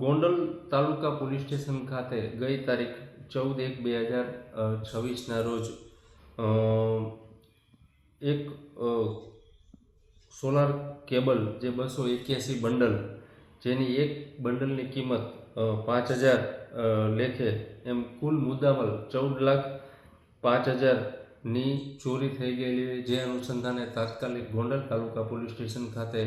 ગોંડલ તાલુકા police station ખાતે ગઈ તારીખ 14/1/2026ના રોજ એક સોલાર કેબલ જે 281 બંડલ, જેની એક બંડલની કિંમત 5,000 લેખે એમ કુલ મુદ્દામાલ 14,05,000ની ચોરી થઈ ગયેલી, જે અનુસંધાને તાત્કાલિક ગોંડલ તાલુકા પોલીસ સ્ટેશન ખાતે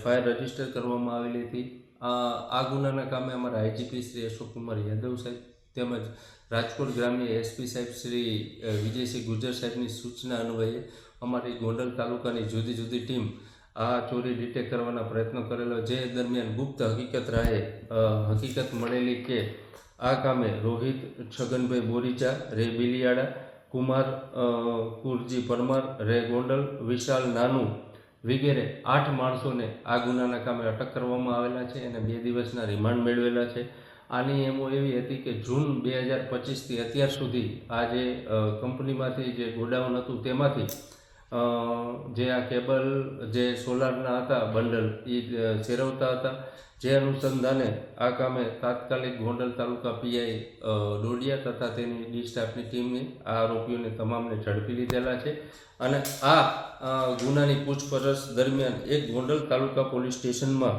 FIR રજીસ્ટર કરવામાં આવેલી હતી। આ ગુનાના કામે અમારા આઈજીપી શ્રી અશોકકુમાર યાદવ સાહેબ તેમજ રાજકોટ ગ્રામ્ય SP સાહેબ શ્રી વિજયસિંહ ગુજર સાહેબની સૂચના અન્વયે અમારી ગોંડલ તાલુકાની જુદી જુદી ટીમ આ ચોરી ડિટેક્ટ કરવાના પ્રયત્નો કરેલો, જે દરમિયાન ગુપ્ત હકીકત મળેલી કે આ કામે રોહિત છગનભાઈ બોરીચા રે બિલિયાડા, કુમાર કુરજી પરમાર રે ગોંડલ, વિશાલ નાનુ વગેરે 8 માણસોને આ ગુનાના કામે અટક કરવામાં આવેલા છે અને 2 દિવસના રિમાન્ડ મેળવેલા છે। આની એમો એવી હતી કે જૂન 2025થી અત્યાર સુધી આ જે કંપનીમાંથી જે ગોડાઉન હતું તેમાંથી જે આ કેબલ જે સોલારના હતા બંડલ એ સેરવતા હતા, જે અનુસંધાને આ કામે તાત્કાલિક ગોંડલ તાલુકા PI ડોડિયા તથા તેની ડી સ્ટાફની ટીમે આ આરોપીઓને તમામને ઝડપી લીધેલા છે અને આ ગુનાની પૂછપરછ દરમિયાન એક ગોંડલ તાલુકા પોલીસ સ્ટેશનમાં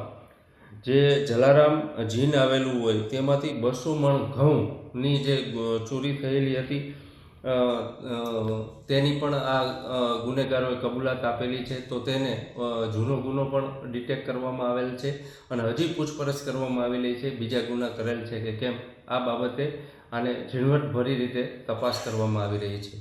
જે જલારામ જીન આવેલું હોય તેમાંથી 200 મણ ઘઉંની જે ચોરી થયેલી હતી તેની પણ આ ગુનેગારોએ કબૂલાત આપેલી છે। તો તેને જૂનો ગુનો પણ ડિટેક્ટ કરવામાં આવેલ છે અને હજી પૂછપરછ કરવામાં આવેલી છે, બીજા ગુના કરેલ છે કે કેમ આ બાબતે આને ઝીણવટભરી રીતે તપાસ કરવામાં આવી રહી છે।